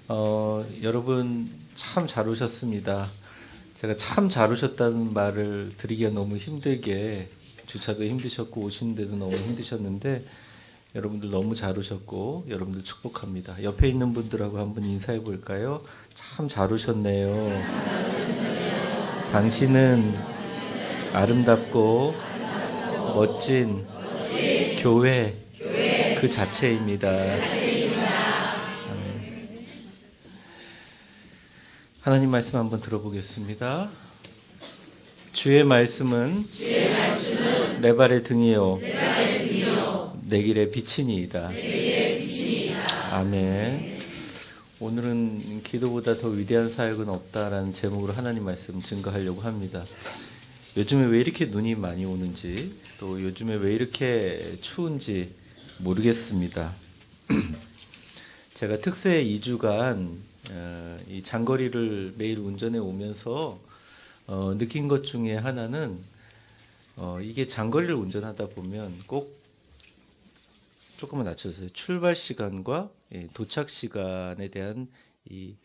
여러분 참 잘 오셨습니다. 제가 참 잘 오셨다는 말을 드리기가 너무 힘들게 주차도 힘드셨고 오시는데도 너무 힘드셨는데 여러분들 너무 잘 오셨고 여러분들 축복합니다. 옆에 있는 분들하고 한번 인사해 볼까요? 참 잘 오셨네요. 당신은 아름답고 멋진 교회 그 자체입니다. 하나님 말씀 한번 들어보겠습니다. 주의 말씀은 내 발의 등이요 내 길의 빛이니이다. 아멘. 오늘은 기도보다 더 위대한 사역은 없다라는 제목으로 하나님 말씀 증거하려고 합니다. 요즘에 왜 이렇게 눈이 많이 오는지 또 요즘에 왜 이렇게 추운지 모르겠습니다. 제가 특세 2주간 이 장거리를 매일 운전해 오면서 느낀 것 중에 하나는 이게 장거리를 운전하다 보면 꼭 조금만 낮춰주세요. 출발 시간과 도착 시간에 대한 이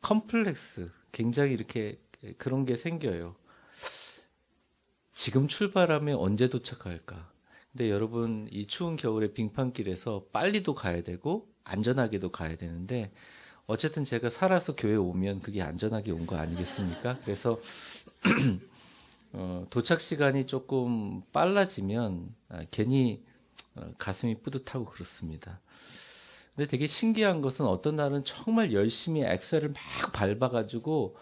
컴플렉스 굉장히 이렇게 그런 게 생겨요. 지금 출발하면 언제 도착할까? 근데 여러분 이 추운 겨울에 빙판길에서 빨리도 가야 되고 안전하게도 가야 되는데 어쨌든 제가 살아서 교회 오면 그게 안전하게 온 거 아니겠습니까? 그래서 도착 시간이 조금 빨라지면 괜히 가슴이 뿌듯하고 그렇습니다. 근데 되게 신기한 것은 어떤 날은 정말 열심히 엑셀을 막 밟아가지고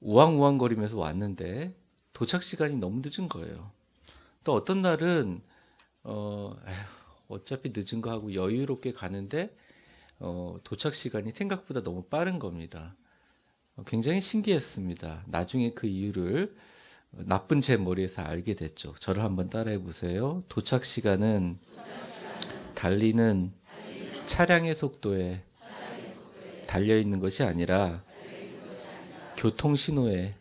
우왕우왕거리면서 왔는데 도착 시간이 너무 늦은 거예요. 또 어떤 날은 어차피 늦은 거 하고 여유롭게 가는데 도착 시간이 생각보다 너무 빠른 겁니다. 굉장히 신기했습니다. 나중에 그 이유를 나쁜 제 머리에서 알게 됐죠. 저를 한번 따라해 보세요. 도착 시간은 달리는 차량의 속도에 달려 있는 것이 아니라 교통 신호에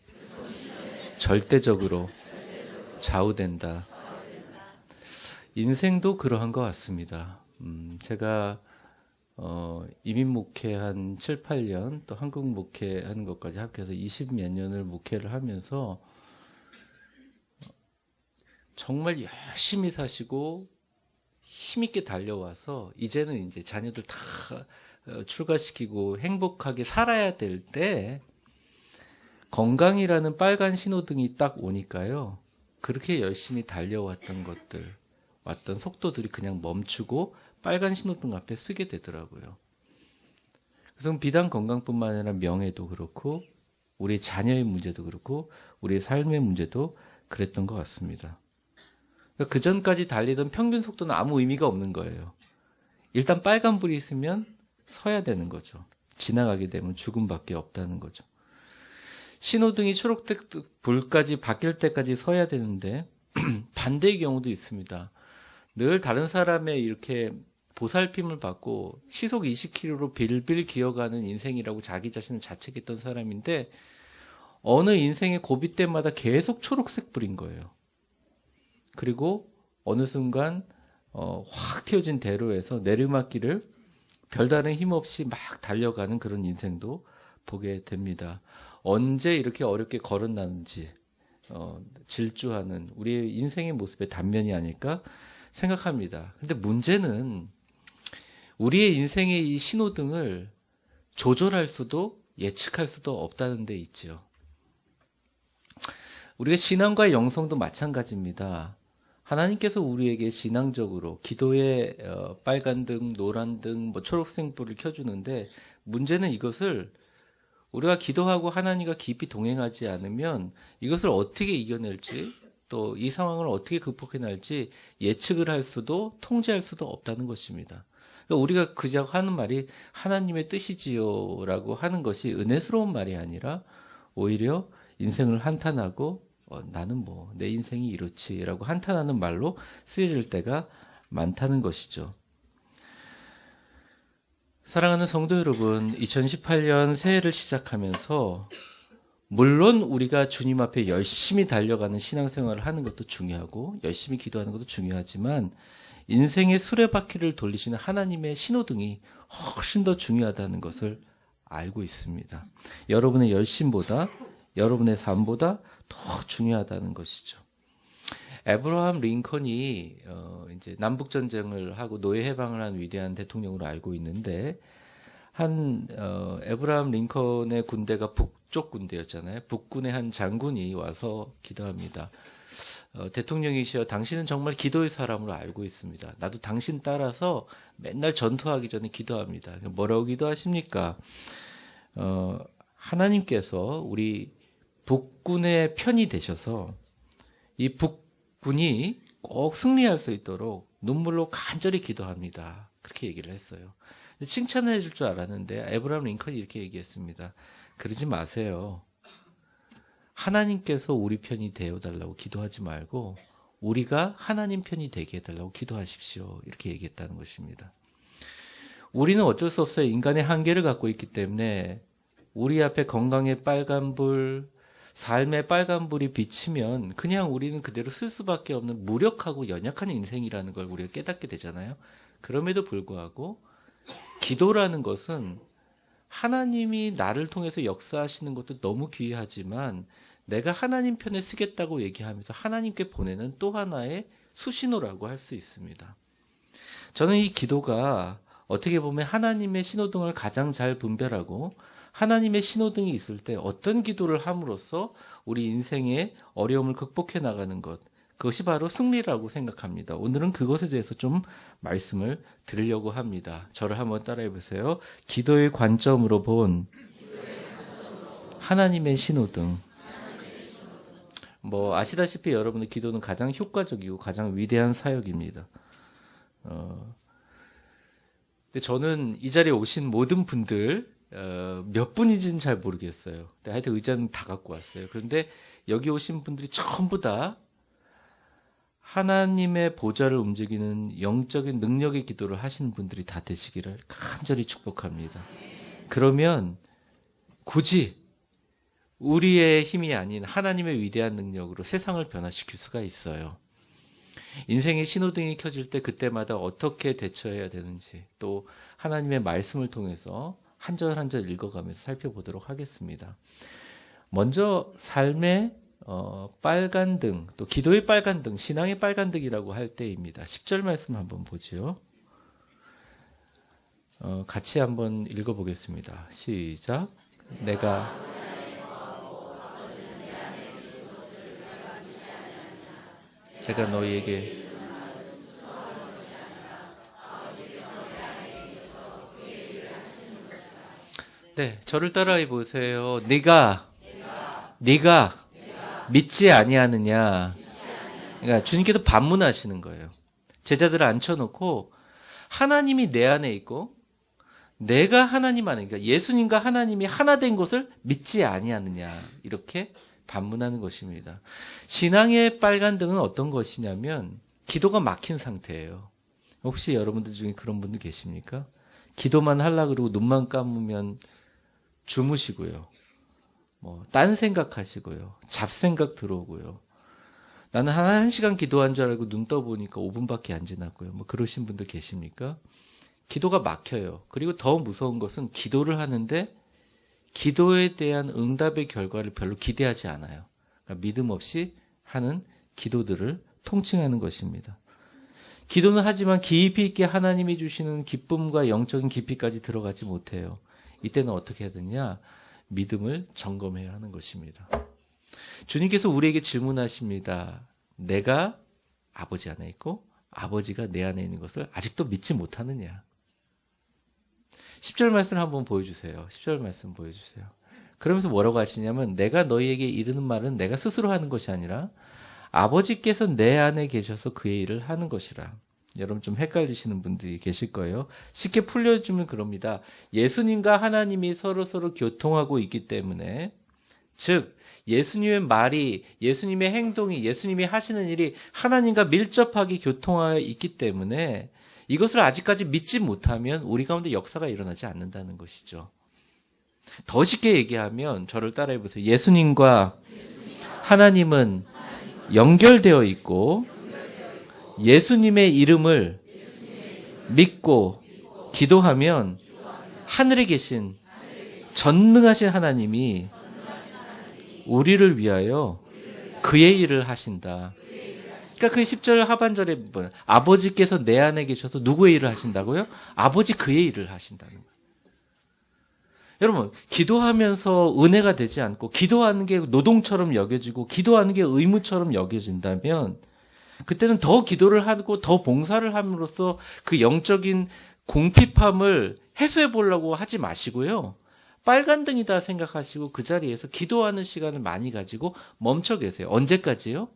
절대적으로 좌우된다. 인생도 그러한 것 같습니다. 제가 이민 목회 한 7, 8년 또 한국 목회하는 것까지 합해서 20몇 년을 목회를 하면서 정말 열심히 사시고 힘있게 달려와서 이제는 이제 자녀들 다 출가시키고 행복하게 살아야 될 때 건강이라는 빨간 신호등이 딱 오니까요. 그렇게 열심히 달려왔던 것들, 왔던 속도들이 그냥 멈추고 빨간 신호등 앞에 서게 되더라고요. 그래서 비단 건강뿐만 아니라 명예도 그렇고 우리 자녀의 문제도 그렇고 우리의 삶의 문제도 그랬던 것 같습니다. 그 전까지 달리던 평균 속도는 아무 의미가 없는 거예요. 일단 빨간불이 있으면 서야 되는 거죠. 지나가게 되면 죽음밖에 없다는 거죠. 신호등이 초록색 불까지 바뀔 때까지 서야 되는데 반대의 경우도 있습니다. 늘 다른 사람의 이렇게 보살핌을 받고 시속 20km로 빌빌 기어가는 인생이라고 자기 자신을 자책했던 사람인데 어느 인생의 고비 때마다 계속 초록색 불인 거예요. 그리고 어느 순간 확 튀어진 대로에서 내리막길을 별다른 힘 없이 막 달려가는 그런 인생도 보게 됩니다. 언제 이렇게 어렵게 걸어나는지 질주하는 우리의 인생의 모습의 단면이 아닐까 생각합니다. 근데 문제는 우리의 인생의 이 신호등을 조절할 수도 예측할 수도 없다는 데 있죠. 우리의 신앙과 영성도 마찬가지입니다. 하나님께서 우리에게 신앙적으로 기도에 빨간 등, 노란 등, 초록색 불을 켜주는데 문제는 이것을 우리가 기도하고 하나님과 깊이 동행하지 않으면 이것을 어떻게 이겨낼지 또 이 상황을 어떻게 극복해낼지 예측을 할 수도 통제할 수도 없다는 것입니다. 그러니까 우리가 그저 하는 말이 하나님의 뜻이지요 라고 하는 것이 은혜스러운 말이 아니라 오히려 인생을 한탄하고 나는 내 인생이 이렇지라고 한탄하는 말로 쓰여질 때가 많다는 것이죠. 사랑하는 성도 여러분, 2018년 새해를 시작하면서 물론 우리가 주님 앞에 열심히 달려가는 신앙생활을 하는 것도 중요하고 열심히 기도하는 것도 중요하지만 인생의 수레바퀴를 돌리시는 하나님의 신호등이 훨씬 더 중요하다는 것을 알고 있습니다. 여러분의 열심보다, 여러분의 삶보다 더 중요하다는 것이죠. 에브라함 링컨이 이제 남북 전쟁을 하고 노예 해방을 한 위대한 대통령으로 알고 있는데, 에브라함 링컨의 군대가 북쪽 군대였잖아요. 북군의 한 장군이 와서 기도합니다. 대통령이시여, 당신은 정말 기도의 사람으로 알고 있습니다. 나도 당신 따라서 맨날 전투하기 전에 기도합니다. 뭐라고 기도하십니까? 하나님께서 우리 북군의 편이 되셔서 이 북군이 꼭 승리할 수 있도록 눈물로 간절히 기도합니다. 그렇게 얘기를 했어요. 칭찬해 줄 줄 알았는데 에브라함 링컨이 이렇게 얘기했습니다. 그러지 마세요. 하나님께서 우리 편이 되어달라고 기도하지 말고 우리가 하나님 편이 되게 해달라고 기도하십시오. 이렇게 얘기했다는 것입니다. 우리는 어쩔 수 없어요. 인간의 한계를 갖고 있기 때문에 우리 앞에 건강의 빨간불, 삶의 빨간불이 비치면 그냥 우리는 그대로 쓸 수밖에 없는 무력하고 연약한 인생이라는 걸 우리가 깨닫게 되잖아요. 그럼에도 불구하고 기도라는 것은 하나님이 나를 통해서 역사하시는 것도 너무 귀하지만 내가 하나님 편에 쓰겠다고 얘기하면서 하나님께 보내는 또 하나의 수신호라고 할 수 있습니다. 저는 이 기도가 어떻게 보면 하나님의 신호등을 가장 잘 분별하고 하나님의 신호등이 있을 때 어떤 기도를 함으로써 우리 인생의 어려움을 극복해 나가는 것, 그것이 바로 승리라고 생각합니다. 오늘은 그것에 대해서 좀 말씀을 드리려고 합니다. 저를 한번 따라해 보세요. 기도의 관점으로 본 하나님의 신호등. 아시다시피 여러분의 기도는 가장 효과적이고 가장 위대한 사역입니다. 근데 저는 이 자리에 오신 모든 분들 몇 분인지는 잘 모르겠어요. 근데 하여튼 의자는 다 갖고 왔어요. 그런데 여기 오신 분들이 전부 다 하나님의 보좌를 움직이는 영적인 능력의 기도를 하시는 분들이 다 되시기를 간절히 축복합니다. 그러면 굳이 우리의 힘이 아닌 하나님의 위대한 능력으로 세상을 변화시킬 수가 있어요. 인생의 신호등이 켜질 때 그때마다 어떻게 대처해야 되는지 또 하나님의 말씀을 통해서 한 절 한 절 읽어가면서 살펴보도록 하겠습니다. 먼저 삶의 빨간 등, 또 기도의 빨간 등, 신앙의 빨간 등이라고 할 때입니다. 10절 말씀 한번 보죠. 같이 한번 읽어보겠습니다. 시작. 내가 너희에게 네, 저를 따라해 보세요. 네가 믿지 아니하느냐. 그러니까 주님께서 반문하시는 거예요. 제자들을 앉혀놓고 하나님이 내 안에 있고 내가 하나님 안에, 그러니까 예수님과 하나님이 하나 된 것을 믿지 아니하느냐. 이렇게 반문하는 것입니다. 신앙의 빨간 등은 어떤 것이냐면 기도가 막힌 상태예요. 혹시 여러분들 중에 그런 분들 계십니까? 기도만 하려고 그러고 눈만 감으면 주무시고요. 딴 생각하시고요. 잡생각 들어오고요. 나는 한 시간 기도한 줄 알고 눈 떠보니까 5분밖에 안 지났고요. 그러신 분들 계십니까? 기도가 막혀요. 그리고 더 무서운 것은 기도를 하는데 기도에 대한 응답의 결과를 별로 기대하지 않아요. 그러니까 믿음 없이 하는 기도들을 통칭하는 것입니다. 기도는 하지만 깊이 있게 하나님이 주시는 기쁨과 영적인 깊이까지 들어가지 못해요. 이때는 어떻게 해야 되냐? 믿음을 점검해야 하는 것입니다. 주님께서 우리에게 질문하십니다. 내가 아버지 안에 있고 아버지가 내 안에 있는 것을 아직도 믿지 못하느냐? 10절 말씀 한번 보여주세요. 10절 말씀 보여주세요. 그러면서 뭐라고 하시냐면 내가 너희에게 이르는 말은 내가 스스로 하는 것이 아니라 아버지께서 내 안에 계셔서 그의 일을 하는 것이라. 여러분 좀 헷갈리시는 분들이 계실 거예요. 쉽게 풀려주면 그럽니다. 예수님과 하나님이 서로 교통하고 있기 때문에, 즉 예수님의 말이, 예수님의 행동이, 예수님이 하시는 일이 하나님과 밀접하게 교통하여 있기 때문에 이것을 아직까지 믿지 못하면 우리 가운데 역사가 일어나지 않는다는 것이죠. 더 쉽게 얘기하면 저를 따라해 보세요. 예수님과 하나님은 연결되어 있고 예수님의 이름을 믿고 기도하면 하늘에 계신 전능하신 하나님이 우리를 위하여 그의 일을 하신다. 그러니까 그 10절 하반절에 보면 아버지께서 내 안에 계셔서 누구의 일을 하신다고요? 아버지 그의 일을 하신다는 거예요. 여러분, 기도하면서 은혜가 되지 않고 기도하는 게 노동처럼 여겨지고 기도하는 게 의무처럼 여겨진다면 그때는 더 기도를 하고 더 봉사를 함으로써 그 영적인 궁핍함을 해소해 보려고 하지 마시고요. 빨간등이다 생각하시고 그 자리에서 기도하는 시간을 많이 가지고 멈춰 계세요. 언제까지요?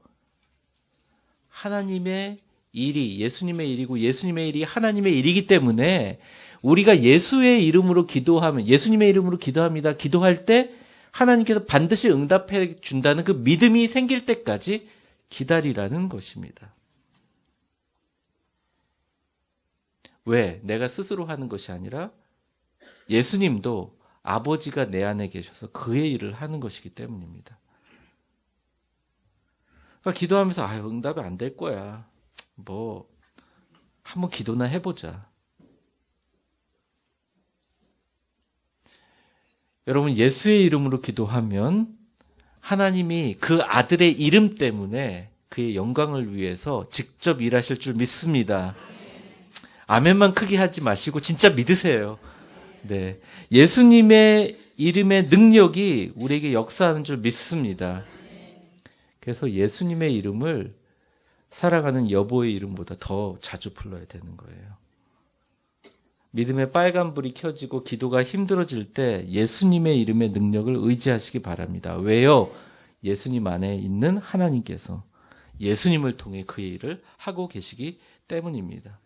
하나님의 일이 예수님의 일이고 예수님의 일이 하나님의 일이기 때문에 우리가 예수의 이름으로 기도하면 예수님의 이름으로 기도합니다. 기도할 때 하나님께서 반드시 응답해 준다는 그 믿음이 생길 때까지 기다리라는 것입니다. 왜? 내가 스스로 하는 것이 아니라 예수님도 아버지가 내 안에 계셔서 그의 일을 하는 것이기 때문입니다. 그러니까 기도하면서 응답이 안 될 거야. 뭐 한번 기도나 해보자. 여러분 예수의 이름으로 기도하면 하나님이 그 아들의 이름 때문에 그의 영광을 위해서 직접 일하실 줄 믿습니다. 아멘만 크게 하지 마시고 진짜 믿으세요. 네, 예수님의 이름의 능력이 우리에게 역사하는 줄 믿습니다. 그래서 예수님의 이름을 살아가는 여보의 이름보다 더 자주 불러야 되는 거예요. 믿음의 빨간불이 켜지고 기도가 힘들어질 때 예수님의 이름의 능력을 의지하시기 바랍니다. 왜요? 예수님 안에 있는 하나님께서 예수님을 통해 그의 일을 하고 계시기 때문입니다.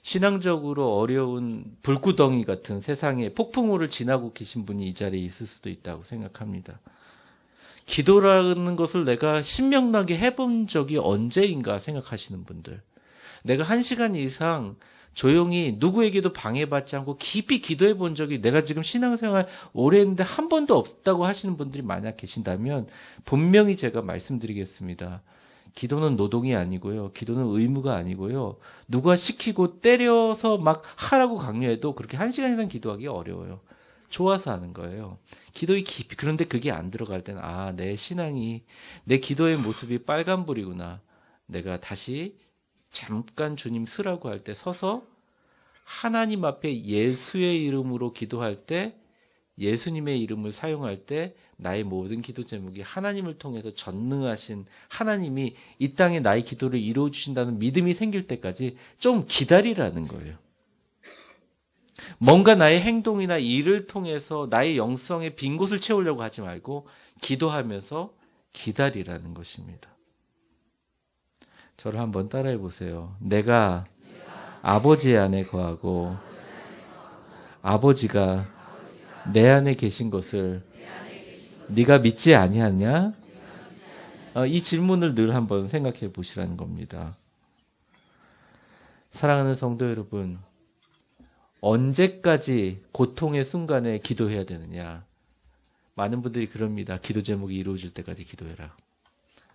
신앙적으로 어려운 불구덩이 같은 세상의 폭풍우를 지나고 계신 분이 이 자리에 있을 수도 있다고 생각합니다. 기도라는 것을 내가 신명나게 해본 적이 언제인가 생각하시는 분들, 내가 1시간 이상 조용히 누구에게도 방해받지 않고 깊이 기도해 본 적이 내가 지금 신앙생활 오래 했는데 한 번도 없다고 하시는 분들이 만약 계신다면 분명히 제가 말씀드리겠습니다. 기도는 노동이 아니고요. 기도는 의무가 아니고요. 누가 시키고 때려서 막 하라고 강요해도 그렇게 1시간 이상 기도하기 어려워요. 좋아서 하는 거예요. 기도의 깊이. 그런데 그게 안 들어갈 때는 내 신앙이, 내 기도의 모습이 빨간불이구나. 내가 다시 잠깐 주님 쓰라고 할 때 서서 하나님 앞에 예수의 이름으로 기도할 때, 예수님의 이름을 사용할 때 나의 모든 기도 제목이 하나님을 통해서 전능하신 하나님이 이 땅에 나의 기도를 이루어 주신다는 믿음이 생길 때까지 좀 기다리라는 거예요. 뭔가 나의 행동이나 일을 통해서 나의 영성의 빈 곳을 채우려고 하지 말고 기도하면서 기다리라는 것입니다. 저를 한번 따라해 보세요. 내가 아버지 안에 거하고 아버지가 내 안에 계신 것을 네가 믿지 아니하냐? 이 질문을 늘 한번 생각해 보시라는 겁니다. 사랑하는 성도 여러분, 언제까지 고통의 순간에 기도해야 되느냐? 많은 분들이 그럽니다. 기도 제목이 이루어질 때까지 기도해라.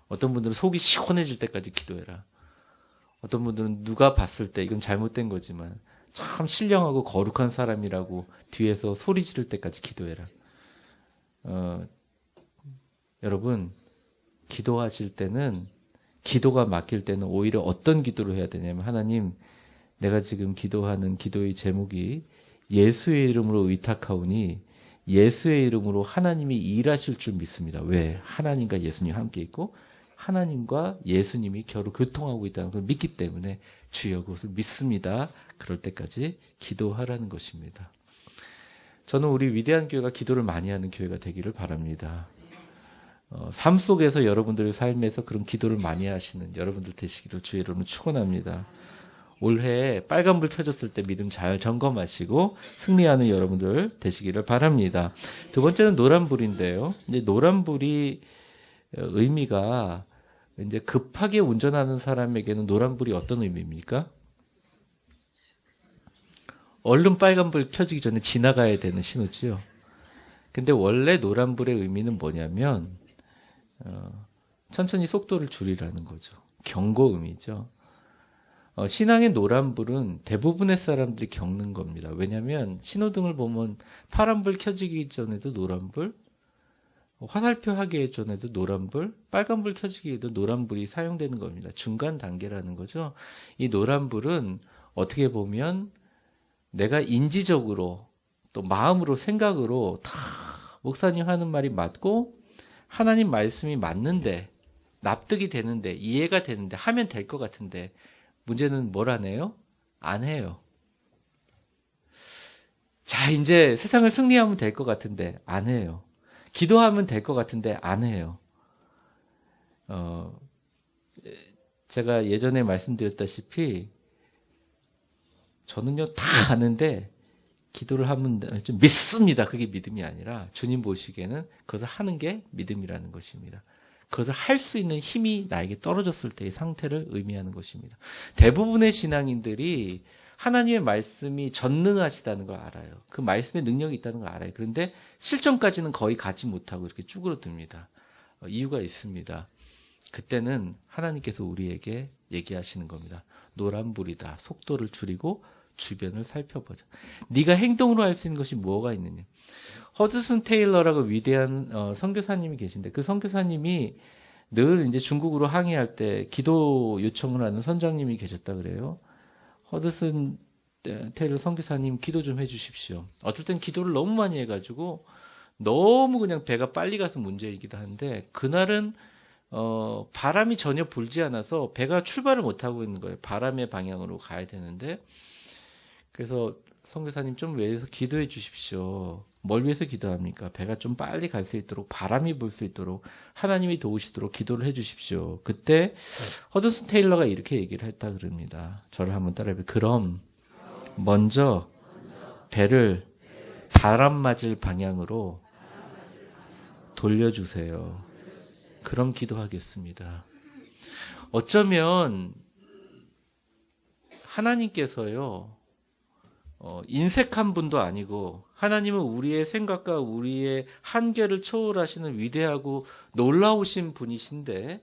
어떤 분들은 속이 시원해질 때까지 기도해라. 어떤 분들은 누가 봤을 때 이건 잘못된 거지만 참 신령하고 거룩한 사람이라고 뒤에서 소리 지를 때까지 기도해라. 여러분, 기도하실 때는, 기도가 막힐 때는 오히려 어떤 기도를 해야 되냐면, 하나님, 내가 지금 기도하는 기도의 제목이 예수의 이름으로 의탁하오니 예수의 이름으로 하나님이 일하실 줄 믿습니다. 왜? 하나님과 예수님이 함께 있고 하나님과 예수님이 겨루 교통하고 있다는 걸 믿기 때문에 주여 그것을 믿습니다. 그럴 때까지 기도하라는 것입니다. 저는 우리 위대한 교회가 기도를 많이 하는 교회가 되기를 바랍니다. 삶 속에서 여러분들의 삶에서 그런 기도를 많이 하시는 여러분들 되시기를 주의 이름으로 축원합니다. 올해 빨간불 켜졌을 때 믿음 잘 점검하시고 승리하는 여러분들 되시기를 바랍니다. 두 번째는 노란불인데요. 이제 노란불이 의미가 이제 급하게 운전하는 사람에게는 노란불이 어떤 의미입니까? 얼른 빨간불 켜지기 전에 지나가야 되는 신호지요. 근데 원래 노란불의 의미는 뭐냐면 천천히 속도를 줄이라는 거죠. 경고 의미죠. 신앙의 노란불은 대부분의 사람들이 겪는 겁니다. 왜냐하면 신호등을 보면 파란불 켜지기 전에도 노란불, 화살표 하기 전에도 노란불, 빨간불 켜지기에도 노란불이 사용되는 겁니다. 중간 단계라는 거죠. 이 노란불은 어떻게 보면 내가 인지적으로 또 마음으로 생각으로 다 목사님 하는 말이 맞고 하나님 말씀이 맞는데 납득이 되는데 이해가 되는데 하면 될 것 같은데 문제는 뭘 안 해요? 안 해요. 자, 이제 세상을 승리하면 될 것 같은데 안 해요. 기도하면 될 것 같은데 안 해요. 제가 예전에 말씀드렸다시피 저는요 다 아는데 기도를 하면 좀 믿습니다. 그게 믿음이 아니라 주님 보시기에는 그것을 하는 게 믿음이라는 것입니다. 그것을 할 수 있는 힘이 나에게 떨어졌을 때의 상태를 의미하는 것입니다. 대부분의 신앙인들이 하나님의 말씀이 전능하시다는 걸 알아요. 그 말씀에 능력이 있다는 걸 알아요. 그런데 실전까지는 거의 가지 못하고 이렇게 쭈그러듭니다. 이유가 있습니다. 그때는 하나님께서 우리에게 얘기하시는 겁니다. 노란불이다. 속도를 줄이고 주변을 살펴보자. 네가 행동으로 할 수 있는 것이 뭐가 있느냐. 허드슨 테일러라고 위대한 선교사님이 계신데 그 선교사님이 늘 이제 중국으로 항해할 때 기도 요청을 하는 선장님이 계셨다 그래요. 허드슨 테일러 선교사님 기도 좀 해주십시오. 어떨 땐 기도를 너무 많이 해가지고 너무 그냥 배가 빨리 가서 문제이기도 한데 그날은 바람이 전혀 불지 않아서 배가 출발을 못하고 있는 거예요. 바람의 방향으로 가야 되는데 그래서 선교사님 좀 위해서 기도해 주십시오. 뭘 위해서 기도합니까? 배가 좀 빨리 갈 수 있도록 바람이 불 수 있도록 하나님이 도우시도록 기도를 해 주십시오. 그때 허드슨 테일러가 이렇게 얘기를 했다 그럽니다. 저를 한번 따라해보세요. 그럼 먼저 배를 바람 맞을 방향으로 돌려주세요. 그럼 기도하겠습니다. 어쩌면 하나님께서요 인색한 분도 아니고 하나님은 우리의 생각과 우리의 한계를 초월하시는 위대하고 놀라우신 분이신데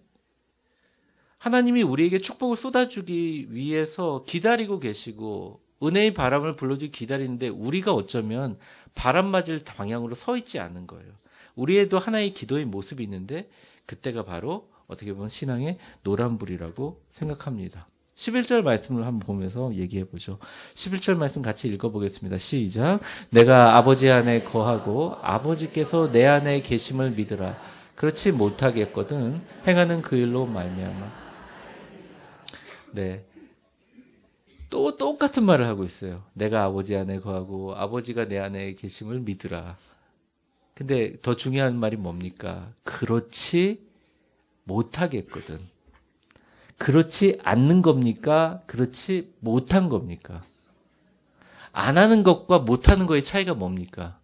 하나님이 우리에게 축복을 쏟아주기 위해서 기다리고 계시고 은혜의 바람을 불러주기 기다리는데 우리가 어쩌면 바람 맞을 방향으로 서 있지 않은 거예요. 우리에도 하나의 기도의 모습이 있는데 그때가 바로 어떻게 보면 신앙의 노란불이라고 생각합니다. 11절 말씀을 한번 보면서 얘기해 보죠. 11절 말씀 같이 읽어보겠습니다. 시작. 내가 아버지 안에 거하고 아버지께서 내 안에 계심을 믿으라. 그렇지 못하겠거든 행하는 그 일로 말미암아. 네. 또 똑같은 말을 하고 있어요. 내가 아버지 안에 거하고 아버지가 내 안에 계심을 믿으라. 근데 더 중요한 말이 뭡니까? 그렇지 못하겠거든. 그렇지 않는 겁니까? 그렇지 못한 겁니까? 안 하는 것과 못하는 거의 차이가 뭡니까?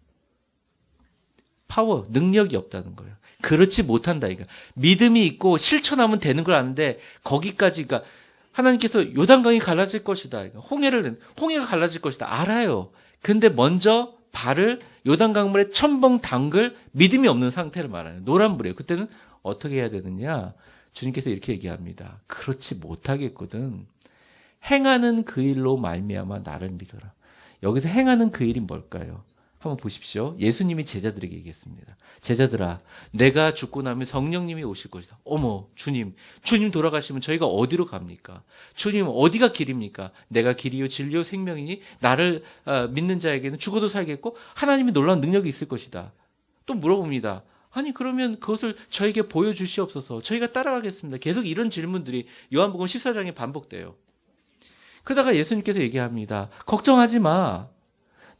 파워, 능력이 없다는 거예요. 그렇지 못한다 이거. 믿음이 있고 실천하면 되는 걸 아는데 거기까지 그러니까 하나님께서 요단강이 갈라질 것이다. 홍해가 갈라질 것이다. 알아요. 근데 먼저 발을 요단강물에 첨벙 담글 믿음이 없는 상태를 말하는 노란불이에요. 그때는 어떻게 해야 되느냐? 주님께서 이렇게 얘기합니다. 그렇지 못하겠거든. 행하는 그 일로 말미암아 나를 믿어라. 여기서 행하는 그 일이 뭘까요? 한번 보십시오. 예수님이 제자들에게 얘기했습니다. 제자들아, 내가 죽고 나면 성령님이 오실 것이다. 어머, 주님 돌아가시면 저희가 어디로 갑니까? 주님 어디가 길입니까? 내가 길이요 진리요 생명이니 나를 믿는 자에게는 죽어도 살겠고 하나님이 놀라운 능력이 있을 것이다. 또 물어봅니다. 아니 그러면 그것을 저에게 보여주시옵소서. 저희가 따라가겠습니다. 계속 이런 질문들이 요한복음 14장에 반복돼요. 그러다가 예수님께서 얘기합니다. 걱정하지 마.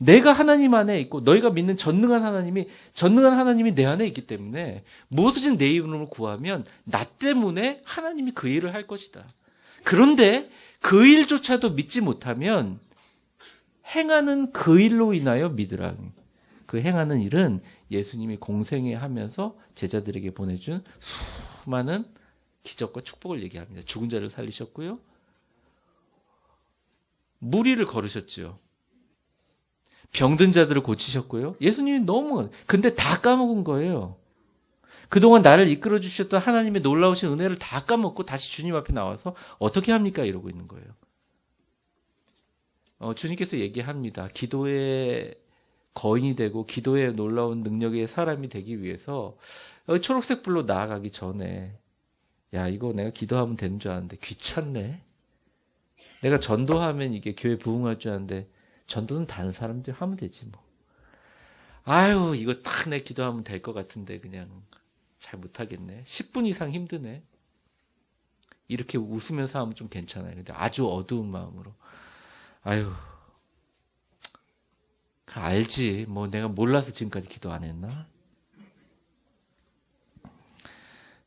내가 하나님 안에 있고 너희가 믿는 전능한 하나님이 내 안에 있기 때문에 무엇이든 내 이름으로 구하면 나 때문에 하나님이 그 일을 할 것이다. 그런데 그 일조차도 믿지 못하면 행하는 그 일로 인하여 믿으라. 그 행하는 일은 예수님이 공생애 하면서 제자들에게 보내준 수많은 기적과 축복을 얘기합니다. 죽은 자를 살리셨고요. 무리를 걸으셨죠. 병든 자들을 고치셨고요. 예수님이 근데 다 까먹은 거예요. 그동안 나를 이끌어 주셨던 하나님의 놀라우신 은혜를 다 까먹고 다시 주님 앞에 나와서 어떻게 합니까? 이러고 있는 거예요. 주님께서 얘기합니다. 기도의 거인이 되고 기도의 놀라운 능력의 사람이 되기 위해서 초록색 불로 나아가기 전에 야, 이거 내가 기도하면 되는 줄 알았는데 귀찮네. 내가 전도하면 이게 교회 부흥할 줄 알았는데 전도는 다른 사람들이 하면 되지 뭐. 아유, 이거 딱 내 기도하면 될 것 같은데 그냥 잘 못하겠네. 10분 이상 힘드네. 이렇게 웃으면서 하면 좀 괜찮아요. 근데 아주 어두운 마음으로. 아유, 알지. 뭐 내가 몰라서 지금까지 기도 안 했나?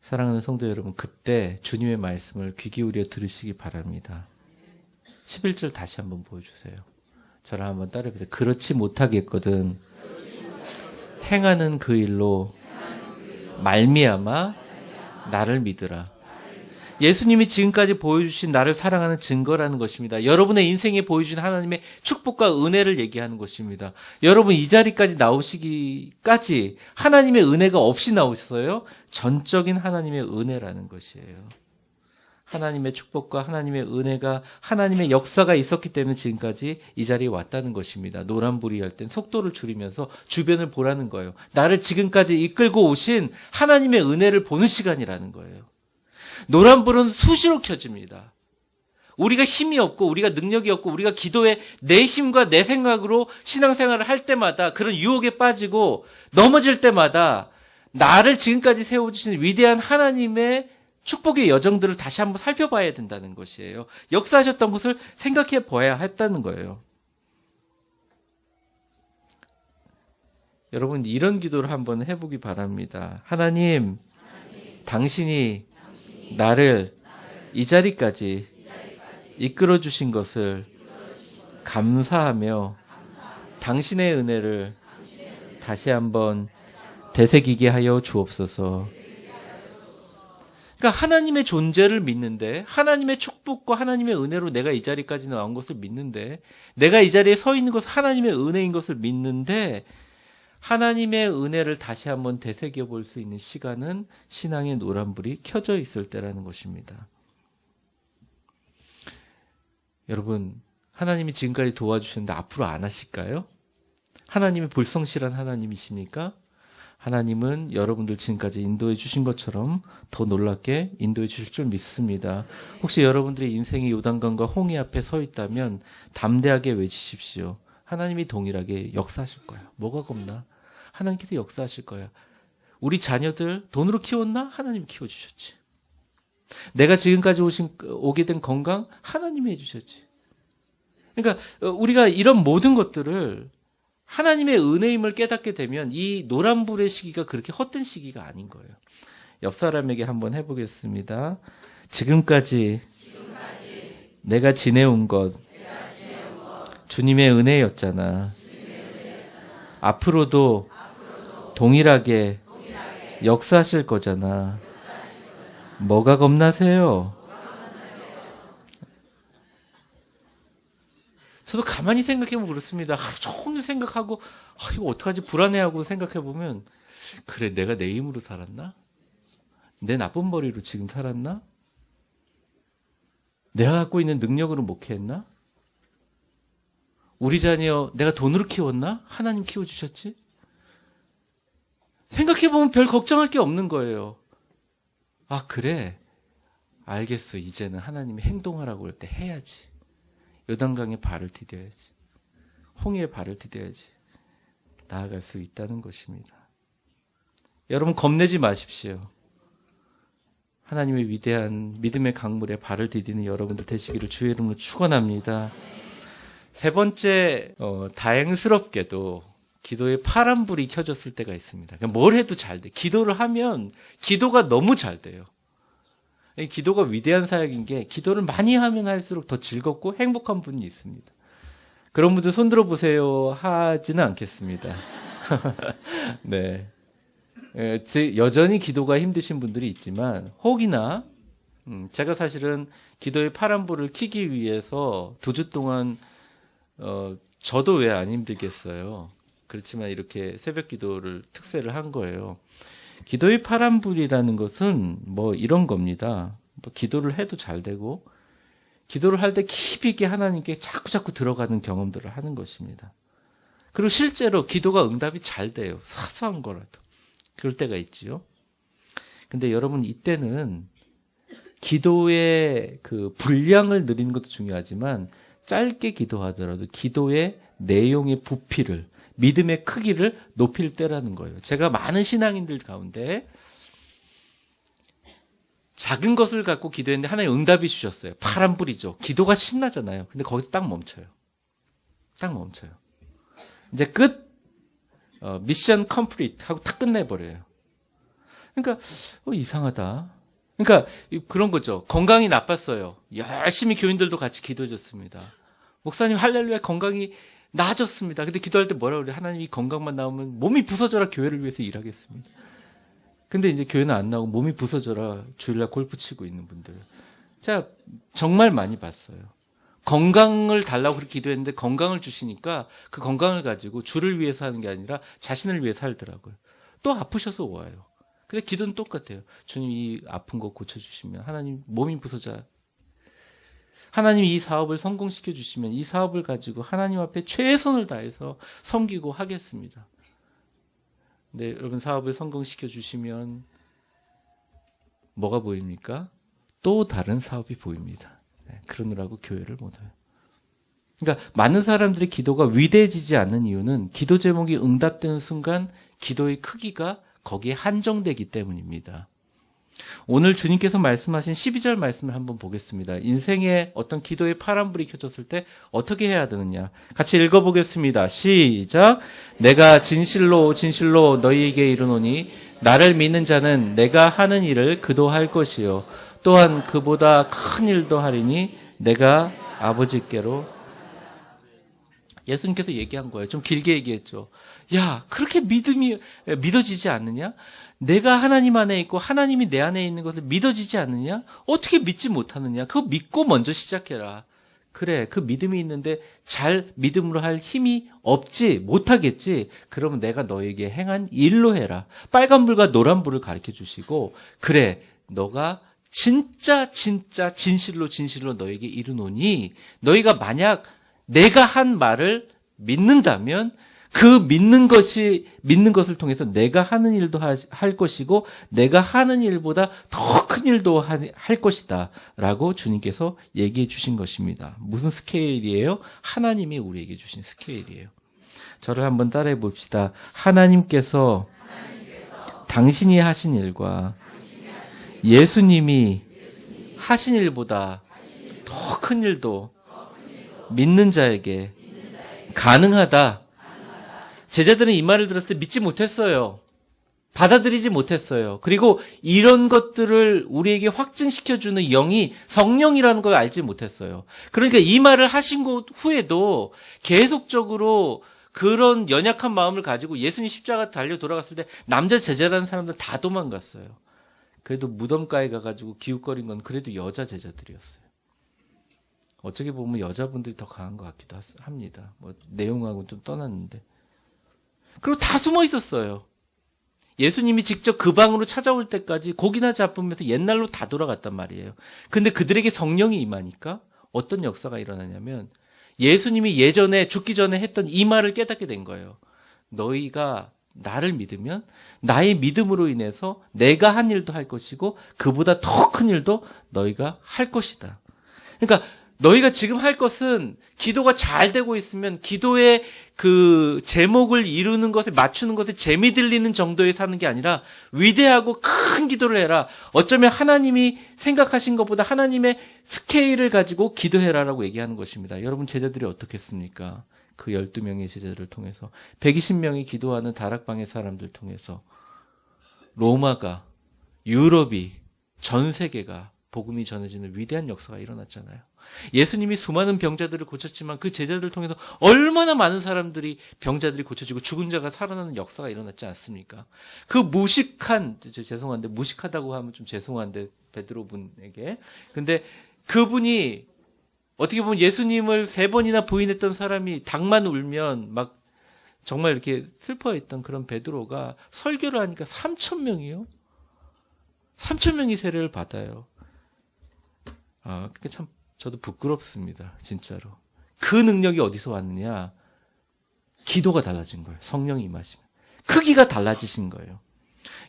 사랑하는 성도 여러분, 그때 주님의 말씀을 귀 기울여 들으시기 바랍니다. 11절 다시 한번 보여주세요. 저를 한번 따라해보세요. 그렇지 못하겠거든 행하는 그 일로 말미암아 나를 믿으라. 예수님이 지금까지 보여주신 나를 사랑하는 증거라는 것입니다. 여러분의 인생에 보여주신 하나님의 축복과 은혜를 얘기하는 것입니다. 여러분 이 자리까지 나오시기까지 하나님의 은혜가 없이 나오셔서요. 전적인 하나님의 은혜라는 것이에요. 하나님의 축복과 하나님의 은혜가 하나님의 역사가 있었기 때문에 지금까지 이 자리에 왔다는 것입니다. 노란불이 할 땐 속도를 줄이면서 주변을 보라는 거예요. 나를 지금까지 이끌고 오신 하나님의 은혜를 보는 시간이라는 거예요. 노란불은 수시로 켜집니다. 우리가 힘이 없고 우리가 능력이 없고 우리가 기도에 내 힘과 내 생각으로 신앙생활을 할 때마다 그런 유혹에 빠지고 넘어질 때마다 나를 지금까지 세워주신 위대한 하나님의 축복의 여정들을 다시 한번 살펴봐야 된다는 것이에요. 역사하셨던 것을 생각해 봐야 했다는 거예요. 여러분 이런 기도를 한번 해보기 바랍니다. 하나님, 당신이 나를 이 자리까지 이끌어 주신 것을 감사하며 당신의 은혜를 다시 한번 되새기게 하여 주옵소서. 그러니까 하나님의 존재를 믿는데 하나님의 축복과 하나님의 은혜로 내가 이 자리까지 나온 것을 믿는데 내가 이 자리에 서 있는 것은 하나님의 은혜인 것을 믿는데 하나님의 은혜를 다시 한번 되새겨 볼 수 있는 시간은 신앙의 노란불이 켜져 있을 때라는 것입니다. 여러분, 하나님이 지금까지 도와주셨는데 앞으로 안 하실까요? 하나님이 불성실한 하나님이십니까? 하나님은 여러분들 지금까지 인도해 주신 것처럼 더 놀랍게 인도해 주실 줄 믿습니다. 혹시 여러분들의 인생의 요단강과 홍해 앞에 서 있다면 담대하게 외치십시오. 하나님이 동일하게 역사하실 거야. 뭐가 겁나? 하나님께서 역사하실 거야. 우리 자녀들 돈으로 키웠나? 하나님이 키워주셨지. 내가 지금까지 오게 된 건강? 하나님이 해주셨지. 그러니까 우리가 이런 모든 것들을 하나님의 은혜임을 깨닫게 되면 이 노란불의 시기가 그렇게 헛된 시기가 아닌 거예요. 옆 사람에게 한번 해보겠습니다. 지금까지 내가 지내온 것 주님의 은혜였잖아. 앞으로도 동일하게 역사하실 거잖아. 뭐가 겁나세요? 저도 가만히 생각해보면 그렇습니다. 하루 종일 생각하고 이거 어떡하지 불안해하고 생각해보면 그래 내가 내 힘으로 살았나? 내 나쁜 머리로 지금 살았나? 내가 갖고 있는 능력으로 목회했나? 우리 자녀 내가 돈으로 키웠나? 하나님 키워주셨지? 생각해보면 별 걱정할 게 없는 거예요. 아 그래 알겠어. 이제는 하나님이 행동하라고 할 때 해야지. 요단강에 발을 디뎌야지. 홍해에 발을 디뎌야지. 나아갈 수 있다는 것입니다. 여러분 겁내지 마십시오. 하나님의 위대한 믿음의 강물에 발을 디디는 여러분들 되시기를 주의 이름으로 축원합니다. 세 번째 다행스럽게도 기도에 파란불이 켜졌을 때가 있습니다. 그러니까 뭘 해도 잘 돼. 기도를 하면 기도가 너무 잘 돼요. 기도가 위대한 사역인 게 기도를 많이 하면 할수록 더 즐겁고 행복한 분이 있습니다. 그런 분들 손 들어보세요 하지는 않겠습니다. 네. 여전히 기도가 힘드신 분들이 있지만 혹이나 제가 사실은 기도의 파란불을 켜기 위해서 2주 동안 저도 왜 안 힘들겠어요. 그렇지만 이렇게 새벽 기도를 특세를 한 거예요. 기도의 파란불이라는 것은 뭐 이런 겁니다. 뭐 기도를 해도 잘 되고 기도를 할 때 깊이 있게 하나님께 자꾸 들어가는 경험들을 하는 것입니다. 그리고 실제로 기도가 응답이 잘 돼요. 사소한 거라도. 그럴 때가 있지요. 근데 여러분, 이때는 기도의 그 분량을 늘리는 것도 중요하지만 짧게 기도하더라도 기도의 내용의 부피를, 믿음의 크기를 높일 때라는 거예요. 제가 많은 신앙인들 가운데 작은 것을 갖고 기도했는데 하나님 응답이 주셨어요. 파란불이죠. 기도가 신나잖아요. 근데 거기서 딱 멈춰요. 이제 끝, 미션 컴플리트 하고 딱 끝내버려요. 그러니까 이상하다. 그러니까 그런 거죠. 건강이 나빴어요. 열심히 교인들도 같이 기도해줬습니다. 목사님 할렐루야, 건강이 나아졌습니다. 근데 기도할 때 뭐라 그래요? 하나님, 이 건강만 나오면 몸이 부서져라 교회를 위해서 일하겠습니다. 근데 이제 교회는 안 나오고 몸이 부서져라 주일날 골프 치고 있는 분들. 제가 정말 많이 봤어요. 건강을 달라고 그렇게 기도했는데 건강을 주시니까 그 건강을 가지고 주를 위해서 하는 게 아니라 자신을 위해서 살더라고요. 또 아프셔서 와요. 근데 기도는 똑같아요. 주님, 이 아픈 거 고쳐주시면, 하나님 몸이 부서져, 하나님 이 사업을 성공시켜 주시면 이 사업을 가지고 하나님 앞에 최선을 다해서 섬기고 하겠습니다. 네, 여러분, 사업을 성공시켜 주시면 뭐가 보입니까? 또 다른 사업이 보입니다. 네, 그러느라고 교회를 못 와요. 그러니까 많은 사람들의 기도가 위대해지지 않는 이유는 기도 제목이 응답되는 순간 기도의 크기가 거기에 한정되기 때문입니다. 오늘 주님께서 말씀하신 12절 말씀을 한번 보겠습니다. 인생에 어떤 기도의 파란불이 켜졌을 때 어떻게 해야 되느냐. 같이 읽어보겠습니다. 시작. 내가 진실로 너희에게 이르노니 나를 믿는 자는 내가 하는 일을 그도 할 것이요 또한 그보다 큰 일도 하리니 내가 아버지께로. 예수님께서 얘기한 거예요. 좀 길게 얘기했죠. 야, 그렇게 믿어지지 않느냐? 내가 하나님 안에 있고 하나님이 내 안에 있는 것을 믿어지지 않느냐? 어떻게 믿지 못하느냐? 그거 믿고 먼저 시작해라. 그래, 그 믿음이 있는데 잘 믿음으로 할 힘이 없지, 못하겠지. 그러면 내가 너에게 행한 일로 해라. 빨간불과 노란불을 가르쳐 주시고, 그래, 너가 진짜 진실로 너에게 이르노니, 너희가 만약 내가 한 말을 믿는다면 그 믿는 것을 통해서 내가 하는 일도 할 것이고 내가 하는 일보다 더 큰 일도 할 것이다 라고 주님께서 얘기해 주신 것입니다. 무슨 스케일이에요? 하나님이 우리에게 주신 스케일이에요. 저를 한번 따라해 봅시다. 하나님께서 당신이 하신 일과 예수님이 하신 일보다 더 큰 일도 믿는 자에게 가능하다. 제자들은 이 말을 들었을 때 믿지 못했어요. 받아들이지 못했어요. 그리고 이런 것들을 우리에게 확증시켜주는 영이 성령이라는 걸 알지 못했어요. 그러니까 이 말을 하신 후에도 계속적으로 그런 연약한 마음을 가지고 예수님 십자가 달려 돌아갔을 때 남자 제자라는 사람들 다 도망갔어요. 그래도 무덤가에 가가지고 기웃거린 건 그래도 여자 제자들이었어요. 어떻게 보면 여자분들이 더 강한 것 같기도 합니다. 뭐 내용하고는 좀 떠났는데. 그리고 다 숨어 있었어요. 예수님이 직접 그 방으로 찾아올 때까지 고기나 잡으면서 옛날로 다 돌아갔단 말이에요. 근데 그들에게 성령이 임하니까 어떤 역사가 일어나냐면 예수님이 예전에 죽기 전에 했던 이 말을 깨닫게 된 거예요. 너희가 나를 믿으면 나의 믿음으로 인해서 내가 한 일도 할 것이고 그보다 더 큰 일도 너희가 할 것이다. 그러니까 너희가 지금 할 것은 기도가 잘 되고 있으면 기도의 그 제목을 이루는 것에 맞추는 것에 재미 들리는 정도에 사는 게 아니라 위대하고 큰 기도를 해라. 어쩌면 하나님이 생각하신 것보다 하나님의 스케일을 가지고 기도해라라고 얘기하는 것입니다. 여러분 제자들이 어떻게 했습니까? 그 12명의 제자들을 통해서 120명이 기도하는 다락방의 사람들 통해서 로마가 유럽이 전 세계가 복음이 전해지는 위대한 역사가 일어났잖아요. 예수님이 수많은 병자들을 고쳤지만 그 제자들을 통해서 얼마나 많은 사람들이 병자들이 고쳐지고 죽은 자가 살아나는 역사가 일어났지 않습니까? 그 무식한, 죄송한데 무식하다고 하면 좀 죄송한데 베드로 분에게, 근데 그분이 어떻게 보면 예수님을 3번이나 부인했던 사람이 닭만 울면 막 정말 이렇게 슬퍼했던 그런 베드로가 설교를 하니까 3,000명이요? 3,000명이 세례를 받아요. 그게 참 저도 부끄럽습니다. 진짜로. 그 능력이 어디서 왔느냐? 기도가 달라진 거예요. 성령이 임하시면. 크기가 달라지신 거예요.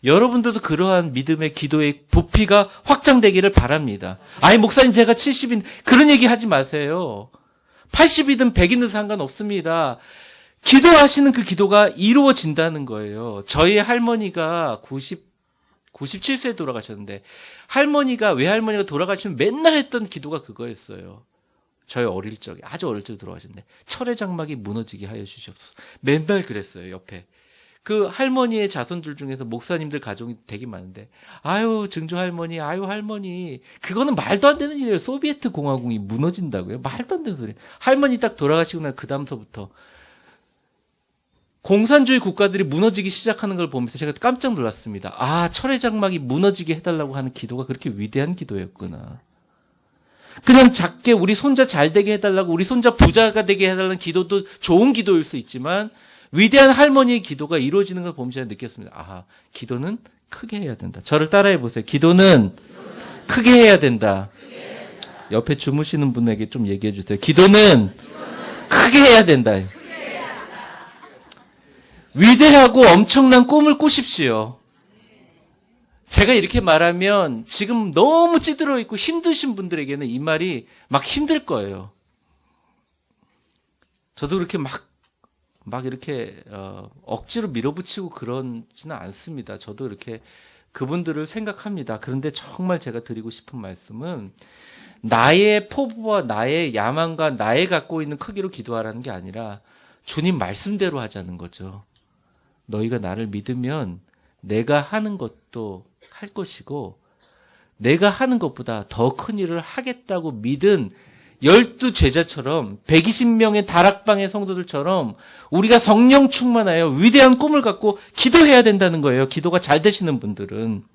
여러분들도 그러한 믿음의 기도의 부피가 확장되기를 바랍니다. 아니 목사님 제가 70인 그런 얘기 하지 마세요. 80이든 100이든 상관없습니다. 기도하시는 그 기도가 이루어진다는 거예요. 저희 할머니가 97세에 돌아가셨는데 외할머니가 돌아가시면 맨날 했던 기도가 그거였어요. 저희 어릴 적에 아주 어릴 적에 돌아가셨는데 철의 장막이 무너지게 하여 주시옵소서. 맨날 그랬어요. 옆에. 그 할머니의 자손들 중에서 목사님들 가족이 되게 많은데 아유 증조 할머니 아유 할머니 그거는 말도 안 되는 일이에요. 소비에트 공화국이 무너진다고요. 말도 안 되는 소리. 할머니 딱 돌아가시고 난 그 다음서부터 공산주의 국가들이 무너지기 시작하는 걸 보면서 제가 깜짝 놀랐습니다. 아 철의 장막이 무너지게 해달라고 하는 기도가 그렇게 위대한 기도였구나. 그냥 작게 우리 손자 잘 되게 해달라고 우리 손자 부자가 되게 해달라는 기도도 좋은 기도일 수 있지만 위대한 할머니의 기도가 이루어지는 걸 보면서 제가 느꼈습니다. 아, 기도는 크게 해야 된다. 저를 따라해 보세요. 기도는 크게 해야 된다. 옆에 주무시는 분에게 좀 얘기해 주세요. 기도는 크게 해야 된다. 위대하고 엄청난 꿈을 꾸십시오. 제가 이렇게 말하면 지금 너무 찌들어 있고 힘드신 분들에게는 이 말이 막 힘들 거예요. 저도 그렇게 막 이렇게 억지로 밀어붙이고 그러지는 않습니다. 저도 이렇게 그분들을 생각합니다. 그런데 정말 제가 드리고 싶은 말씀은 나의 포부와 나의 야망과 나의 갖고 있는 크기로 기도하라는 게 아니라 주님 말씀대로 하자는 거죠. 너희가 나를 믿으면 내가 하는 것도 할 것이고 내가 하는 것보다 더 큰 일을 하겠다고 믿은 12제자처럼 120명의 다락방의 성도들처럼 우리가 성령 충만하여 위대한 꿈을 갖고 기도해야 된다는 거예요. 기도가 잘 되시는 분들은.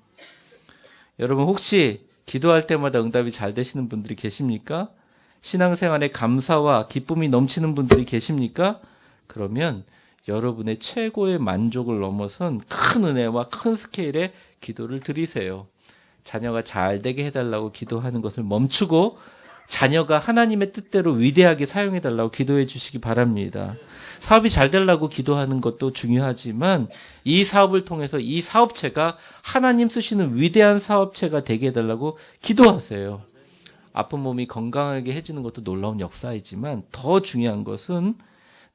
여러분 혹시 기도할 때마다 응답이 잘 되시는 분들이 계십니까? 신앙생활에 감사와 기쁨이 넘치는 분들이 계십니까? 그러면 여러분의 최고의 만족을 넘어선 큰 은혜와 큰 스케일의 기도를 드리세요. 자녀가 잘 되게 해달라고 기도하는 것을 멈추고 자녀가 하나님의 뜻대로 위대하게 사용해달라고 기도해 주시기 바랍니다. 사업이 잘 되려고 기도하는 것도 중요하지만 이 사업을 통해서 이 사업체가 하나님 쓰시는 위대한 사업체가 되게 해달라고 기도하세요. 아픈 몸이 건강하게 해지는 것도 놀라운 역사이지만 더 중요한 것은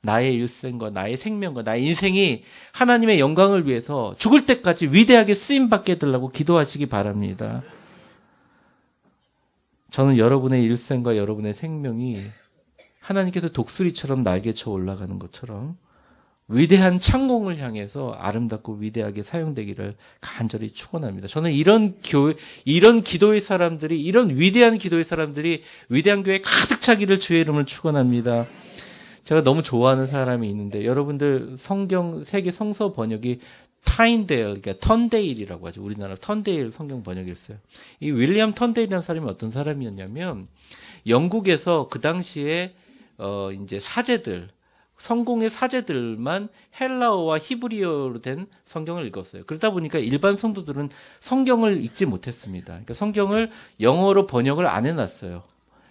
나의 일생과 나의 생명과 나의 인생이 하나님의 영광을 위해서 죽을 때까지 위대하게 쓰임받게 해달라고 기도하시기 바랍니다. 저는 여러분의 일생과 여러분의 생명이 하나님께서 독수리처럼 날개쳐 올라가는 것처럼 위대한 창공을 향해서 아름답고 위대하게 사용되기를 간절히 축원합니다. 저는 이런 기도의 사람들이, 이런 위대한 기도의 사람들이 위대한 교회에 가득 차기를 주의 이름을 축원합니다. 제가 너무 좋아하는 사람이 있는데 여러분들 성경 세계 성서 번역이 타인데일, 그러니까 턴데일이라고 하죠. 우리나라 턴데일 성경 번역이었어요. 이 윌리엄 턴데일이라는 사람이 어떤 사람이었냐면 영국에서 그 당시에 이제 사제들, 성공의 사제들만 헬라어와 히브리어로 된 성경을 읽었어요. 그러다 보니까 일반 성도들은 성경을 읽지 못했습니다. 그러니까 성경을 영어로 번역을 안 해놨어요.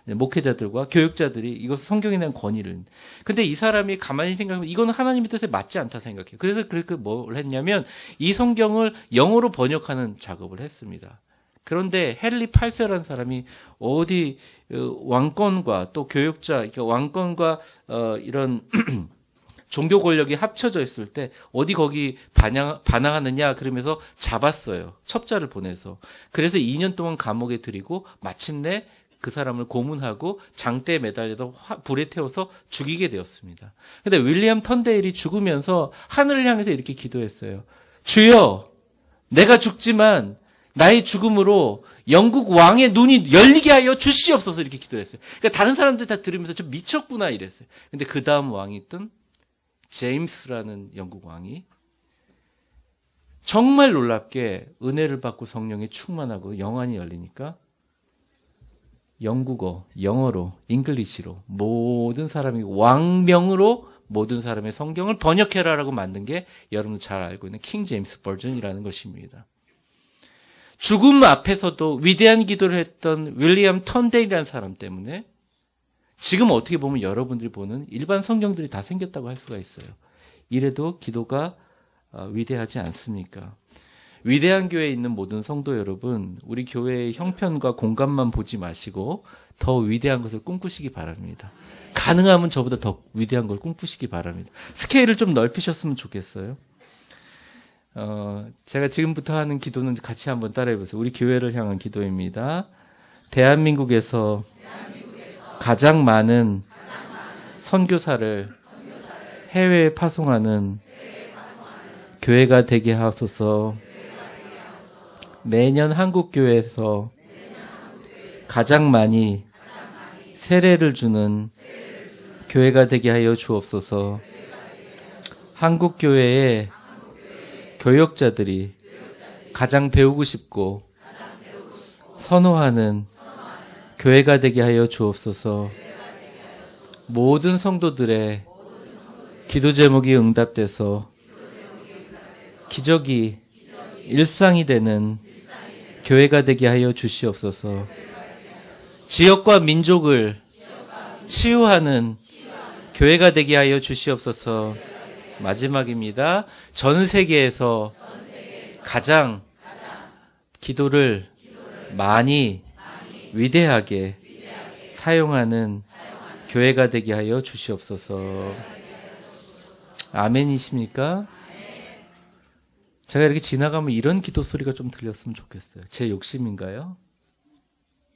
목회자들과 교육자들이 이것을 성경에 대한 권위를. 근데 이 사람이 가만히 생각하면 이거는 하나님의 뜻에 맞지 않다 생각해요. 그래서 그렇게 뭘 했냐면 이 성경을 영어로 번역하는 작업을 했습니다. 그런데 헨리 8세라는 사람이 어디 왕권과 또 교육자, 그러니까 왕권과 이런 종교 권력이 합쳐져 있을 때 어디 거기 반항하느냐 그러면서 잡았어요. 첩자를 보내서. 그래서 2년 동안 감옥에 들이고 마침내 그 사람을 고문하고 장대에 매달려서 불에 태워서 죽이게 되었습니다. 근데 윌리엄 턴데일이 죽으면서 하늘을 향해서 이렇게 기도했어요. 주여, 내가 죽지만 나의 죽음으로 영국 왕의 눈이 열리게 하여 주시옵소서 이렇게 기도했어요. 그러니까 다른 사람들 다 들으면서 좀 미쳤구나 이랬어요. 근데 그 다음 왕이 있던 제임스라는 영국 왕이 정말 놀랍게 은혜를 받고 성령에 충만하고 영안이 열리니까 영국어, 영어로, 잉글리시로 모든 사람이 왕명으로 모든 사람의 성경을 번역해라라고 만든 게 여러분 잘 알고 있는 킹 제임스 버전이라는 것입니다. 죽음 앞에서도 위대한 기도를 했던 윌리엄 턴데일이라는 사람 때문에 지금 어떻게 보면 여러분들이 보는 일반 성경들이 다 생겼다고 할 수가 있어요. 이래도 기도가 위대하지 않습니까? 위대한 교회에 있는 모든 성도 여러분, 우리 교회의 형편과 공간만 보지 마시고 더 위대한 것을 꿈꾸시기 바랍니다. 가능하면 저보다 더 위대한 걸 꿈꾸시기 바랍니다. 스케일을 좀 넓히셨으면 좋겠어요. 제가 지금부터 하는 기도는 같이 한번 따라해 보세요. 우리 교회를 향한 기도입니다. 대한민국에서 가장 많은 선교사를 해외에 파송하는 교회가 되게 하소서. 매년 한국 교회에서 가장 많이 세례를 주는 교회가 되게 하여 주옵소서. 한국 교회의 교역자들이 가장 배우고 싶고 선호하는 교회가 되게 하여 주옵소서. 모든 성도들의 기도 제목이 응답돼서 기적이 일상이 되는 교회가 되게 하여 주시옵소서. 지역과 민족을 치유하는 교회가 되게 하여 주시옵소서. 마지막입니다. 전 세계에서 가장 기도를 많이 위대하게 사용하는 교회가 되게 하여 주시옵소서. 아멘이십니까? 제가 이렇게 지나가면 이런 기도 소리가 좀 들렸으면 좋겠어요. 제 욕심인가요?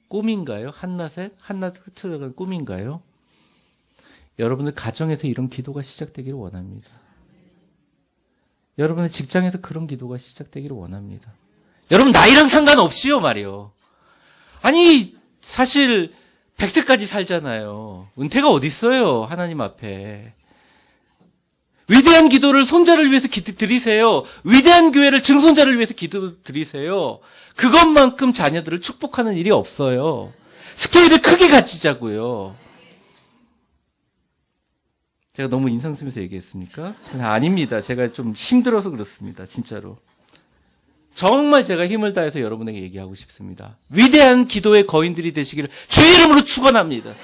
꿈인가요? 한낮에 흩어져간 꿈인가요? 여러분들 가정에서 이런 기도가 시작되기를 원합니다. 여러분의 직장에서 그런 기도가 시작되기를 원합니다. 여러분 나이랑 상관없이요 말이요. 아니 사실 100세까지 살잖아요. 은퇴가 어디 있어요? 하나님 앞에. 위대한 기도를 손자를 위해서 기도 드리세요. 위대한 교회를 증손자를 위해서 기도 드리세요. 그것만큼 자녀들을 축복하는 일이 없어요. 스케일을 크게 가지자고요. 제가 너무 인상 쓰면서 얘기했습니까? 아닙니다. 제가 좀 힘들어서 그렇습니다. 진짜로. 정말 제가 힘을 다해서 여러분에게 얘기하고 싶습니다. 위대한 기도의 거인들이 되시기를 주의 이름으로 축원합니다.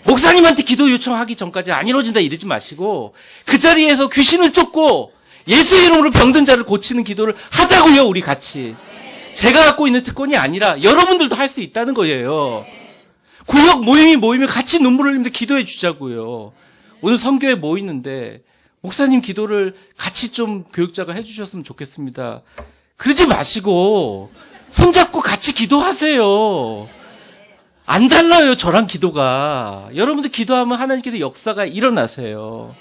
목사님한테 기도 요청하기 전까지 안 이루어진다 이러지 마시고 그 자리에서 귀신을 쫓고 예수의 이름으로 병든 자를 고치는 기도를 하자고요. 우리 같이. 제가 갖고 있는 특권이 아니라 여러분들도 할 수 있다는 거예요. 구역 모임이 같이 눈물을 흘리면서 기도해 주자고요. 오늘 선교회 모이는데 목사님 기도를 같이 좀 교육자가 해주셨으면 좋겠습니다. 그러지 마시고 손잡고 같이 기도하세요. 안 달라요, 저랑 기도가. 여러분들 기도하면 하나님께서 역사가 일어나세요.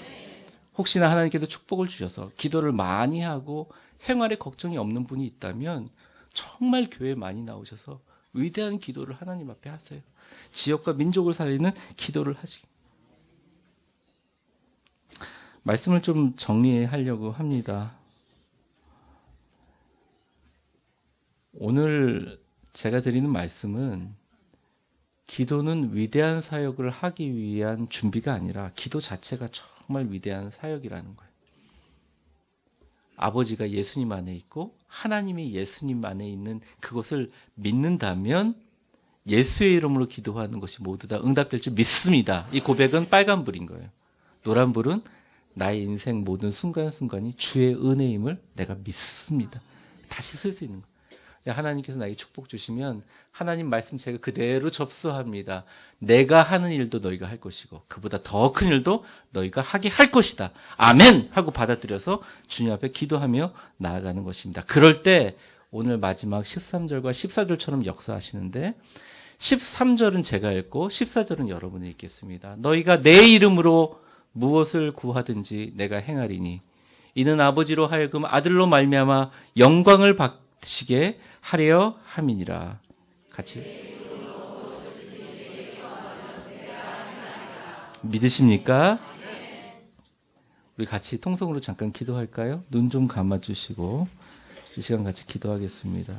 혹시나 하나님께서 축복을 주셔서 기도를 많이 하고 생활에 걱정이 없는 분이 있다면 정말 교회에 많이 나오셔서 위대한 기도를 하나님 앞에 하세요. 지역과 민족을 살리는 기도를 하시. 말씀을 좀 정리하려고 합니다. 오늘 제가 드리는 말씀은 기도는 위대한 사역을 하기 위한 준비가 아니라 기도 자체가 정말 위대한 사역이라는 거예요. 아버지가 예수님 안에 있고 하나님이 예수님 안에 있는 그것을 믿는다면 예수의 이름으로 기도하는 것이 모두 다 응답될 줄 믿습니다. 이 고백은 빨간불인 거예요. 노란불은 나의 인생 모든 순간순간이 주의 은혜임을 내가 믿습니다. 다시 쓸 수 있는 거예요. 하나님께서 나에게 축복 주시면 하나님 말씀 제가 그대로 접수합니다. 내가 하는 일도 너희가 할 것이고 그보다 더 큰 일도 너희가 하게 할 것이다. 아멘! 하고 받아들여서 주님 앞에 기도하며 나아가는 것입니다. 그럴 때 오늘 마지막 13절과 14절처럼 역사하시는데 13절은 제가 읽고 14절은 여러분이 읽겠습니다. 너희가 내 이름으로 무엇을 구하든지 내가 행하리니 이는 아버지로 하여금 아들로 말미암아 영광을 받으시게 하려 함이니라. 같이 믿으십니까? 우리 같이 통성으로 잠깐 기도할까요? 눈 좀 감아주시고 이 시간 같이 기도하겠습니다.